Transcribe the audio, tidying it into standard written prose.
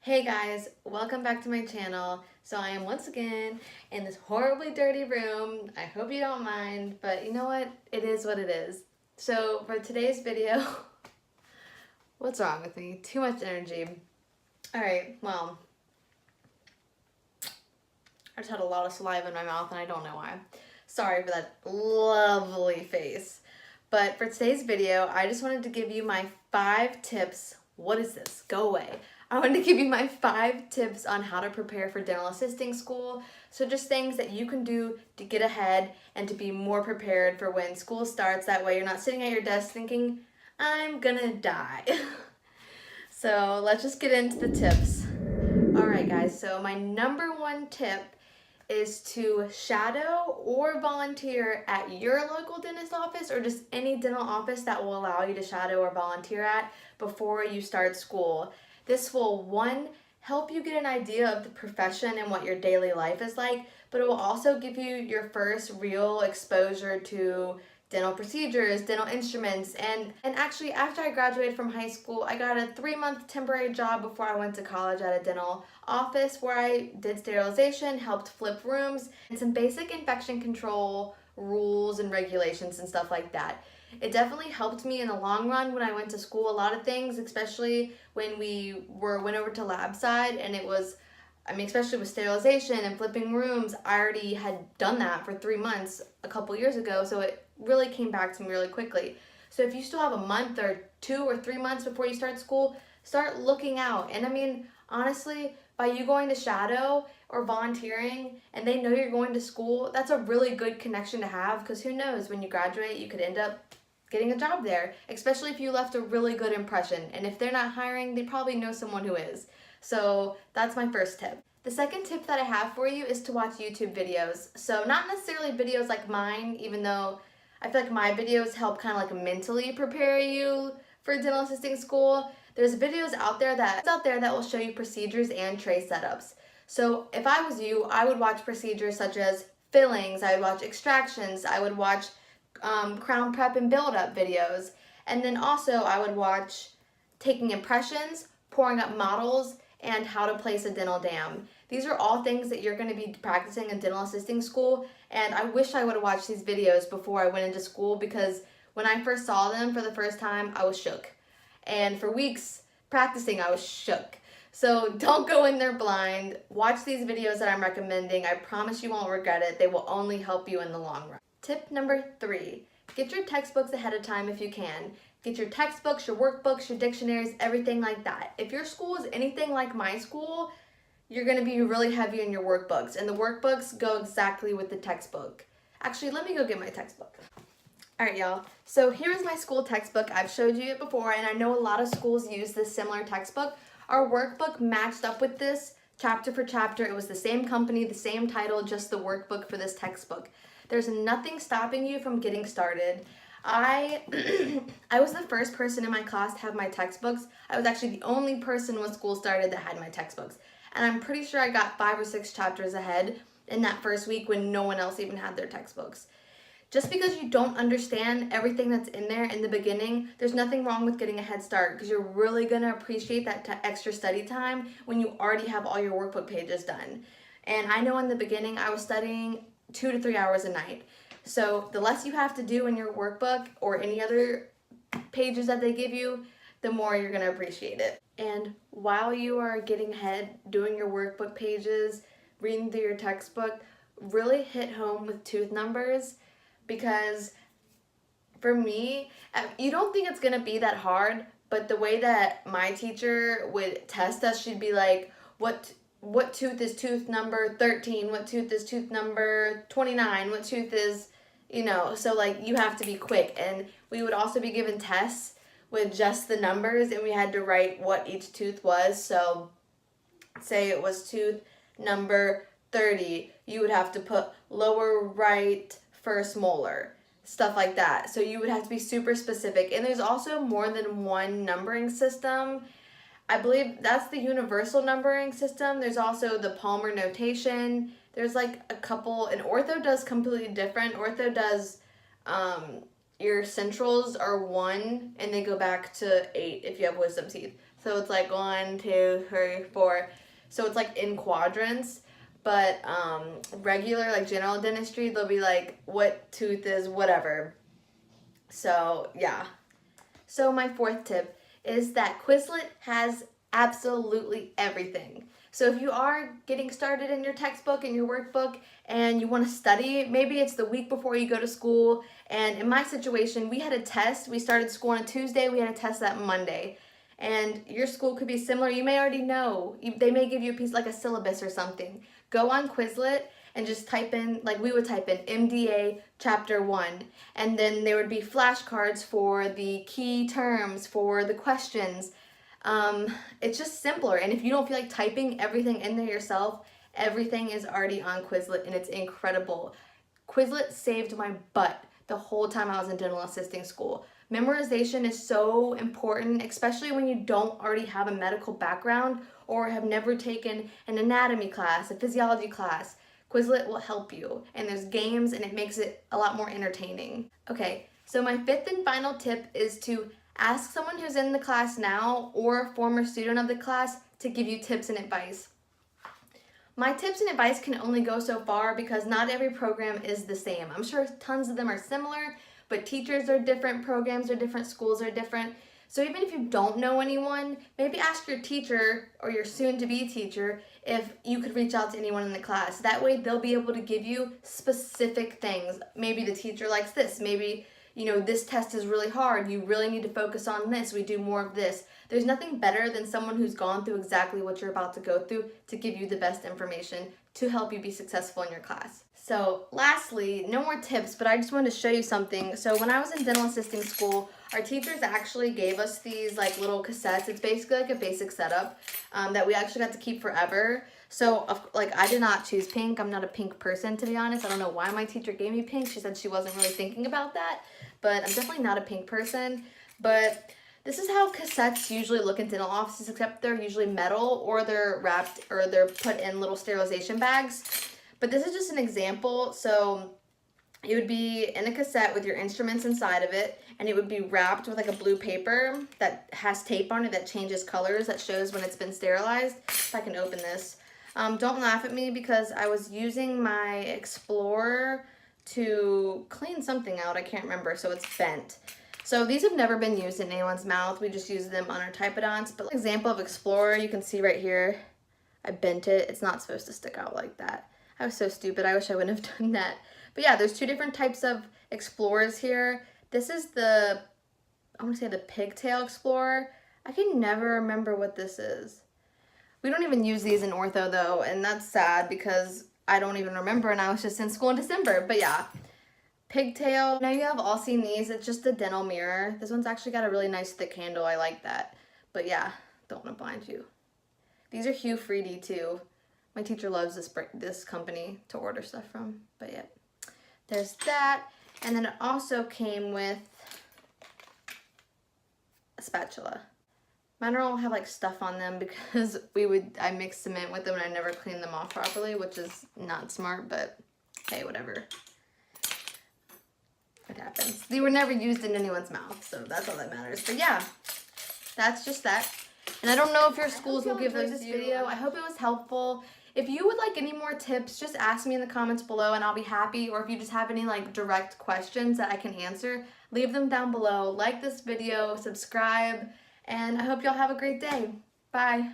Hey guys, welcome back to my channel. So I am once again in this horribly dirty room. I hope you don't mind, but you know what? It is what it is. So for today's video, what's wrong with me? Too much energy. Alright, well, I just had a lot of saliva in my mouth and I don't know why. Sorry for that lovely face. But for today's video, I just wanted to give you my 5 tips. What is this? Go away. I wanted to give you my 5 tips on how to prepare for dental assisting school. So just things that you can do to get ahead and to be more prepared for when school starts. That way you're not sitting at your desk thinking, I'm gonna die. So let's just get into the tips. Alright guys, so my number 1 tip is to shadow or volunteer at your local dentist office or just any dental office that will allow you to shadow or volunteer at before you start school. This will, 1, help you get an idea of the profession and what your daily life is like, but it will also give you your first real exposure to dental procedures, dental instruments, and actually after I graduated from high school, I got a 3-month temporary job before I went to college at a dental office where I did sterilization, helped flip rooms, and some basic infection control rules and regulations and stuff like that. It definitely helped me in the long run when I went to school. A lot of things, especially when we went over to lab side, and it was, especially with sterilization and flipping rooms, I already had done that for 3 months a couple years ago, so it really came back to me really quickly. So if you still have a month or 2 or 3 months before you start school, start looking out. And honestly, by you going to shadow or volunteering and they know you're going to school, that's a really good connection to have, because who knows, when you graduate, you could end up getting a job there, especially if you left a really good impression. And if they're not hiring, they probably know someone who is. So that's my first tip. The second tip that I have for you is to watch YouTube videos. So not necessarily videos like mine, even though I feel like my videos help kind of like mentally prepare you for dental assisting school. There's videos out there that will show you procedures and tray setups. So if I was you, I would watch procedures such as fillings, I would watch extractions, I would watch crown prep and build up videos, and then also I would watch taking impressions, pouring up models, and how to place a dental dam. These are all things that you're going to be practicing in dental assisting school, and I wish I would have watched these videos before I went into school, because when I first saw them for the first time, I was shook. And for weeks practicing, I was shook. So don't go in there blind. Watch these videos that I'm recommending. I promise you won't regret it. They will only help you in the long run. Tip number 3, get your textbooks ahead of time if you can. Get your textbooks, your workbooks, your dictionaries, everything like that. If your school is anything like my school, you're going to be really heavy in your workbooks, and the workbooks go exactly with the textbook. Actually, let me go get my textbook. Alright y'all, so here's my school textbook. I've showed you it before, and I know a lot of schools use this similar textbook. Our workbook matched up with this chapter for chapter. It was the same company, the same title, just the workbook for this textbook. There's nothing stopping you from getting started. I was the first person in my class to have my textbooks. I was actually the only person when school started that had my textbooks. And I'm pretty sure I got 5 or 6 chapters ahead in that first week when no one else even had their textbooks. Just because you don't understand everything that's in there in the beginning, there's nothing wrong with getting a head start, because you're really going to appreciate that extra study time when you already have all your workbook pages done. And I know in the beginning I was studying 2 to 3 hours a night. So the less you have to do in your workbook or any other pages that they give you, the more you're going to appreciate it. And while you are getting ahead, doing your workbook pages, reading through your textbook, really hit home with tooth numbers, because for me, you don't think it's going to be that hard, but the way that my teacher would test us, she'd be like, what tooth is tooth number 13, what tooth is tooth number 29, what tooth is, so like you have to be quick. And we would also be given tests with just the numbers, and we had to write what each tooth was. So say it was tooth number 30, you would have to put lower right first molar, stuff like that. So you would have to be super specific. And there's also more than one numbering system. I believe that's the universal numbering system. There's also the Palmer notation. There's like a couple, and ortho does completely different. Ortho does, your centrals are 1 and they go back to 8 if you have wisdom teeth. So it's like 1, 2, 3, 4. So it's like in quadrants. But regular, like general dentistry, they'll be like, what tooth is whatever. So yeah. So my fourth tip is that Quizlet has absolutely everything. So if you are getting started in your textbook and your workbook and you want to study, maybe it's the week before you go to school. And in my situation, we had a test. We started school on a Tuesday. We had a test that Monday. And your school could be similar. You may already know. They may give you a piece like a syllabus or something. Go on Quizlet and just type in, like we would type in MDA Chapter 1. And then there would be flashcards for the key terms, for the questions. It's just simpler. And if you don't feel like typing everything in there yourself, everything is already on Quizlet and it's incredible. Quizlet saved my butt the whole time I was in dental assisting school. Memorization is so important, especially when you don't already have a medical background or have never taken an anatomy class, a physiology class. Quizlet will help you, and there's games and it makes it a lot more entertaining. Okay, so my fifth and final tip is to ask someone who's in the class now or a former student of the class to give you tips and advice. My tips and advice can only go so far because not every program is the same. I'm sure tons of them are similar, but teachers are different, programs are different, schools are different. So even if you don't know anyone, maybe ask your teacher or your soon-to-be teacher if you could reach out to anyone in the class. That way they'll be able to give you specific things. Maybe the teacher likes this. Maybe, this test is really hard. You really need to focus on this. We do more of this. There's nothing better than someone who's gone through exactly what you're about to go through to give you the best information to help you be successful in your class. So lastly, no more tips, but I just wanted to show you something. So when I was in dental assisting school, our teachers actually gave us these like little cassettes. It's basically like a basic setup that we actually got to keep forever. So like I did not choose pink. I'm not a pink person, to be honest. I don't know why my teacher gave me pink. She said she wasn't really thinking about that, but I'm definitely not a pink person. But this is how cassettes usually look in dental offices, except they're usually metal or they're wrapped or they're put in little sterilization bags. But this is just an example. So it would be in a cassette with your instruments inside of it, and it would be wrapped with like a blue paper that has tape on it that changes colors, that shows when it's been sterilized. If I can open this. Don't laugh at me because I was using my Explorer to clean something out. I can't remember, so it's bent. So these have never been used in anyone's mouth. We just use them on our typodonts. But example of Explorer, you can see right here, I bent it. It's not supposed to stick out like that. I was so stupid. I wish I wouldn't have done that. But yeah, there's two different types of Explorers here. This is I want to say the pigtail Explorer. I can never remember what this is. We don't even use these in ortho though, and that's sad because I don't even remember and I was just in school in December. But yeah, pigtail. Now you have all seen these. It's just a dental mirror. This one's actually got a really nice thick handle. I like that. But yeah, don't want to blind you. These are Hue 3D too. My teacher loves this company to order stuff from. But yeah, there's that. And then it also came with a spatula. Mine all have like stuff on them because I mixed cement with them and I never cleaned them off properly, which is not smart, but hey, whatever. It happens. They were never used in anyone's mouth, so that's all that matters. But yeah, that's just that. And I don't know if your schools will give those to you. Video. I hope it was helpful. If you would like any more tips, just ask me in the comments below and I'll be happy. Or if you just have any like direct questions that I can answer, leave them down below. Like this video, subscribe, and I hope y'all have a great day. Bye.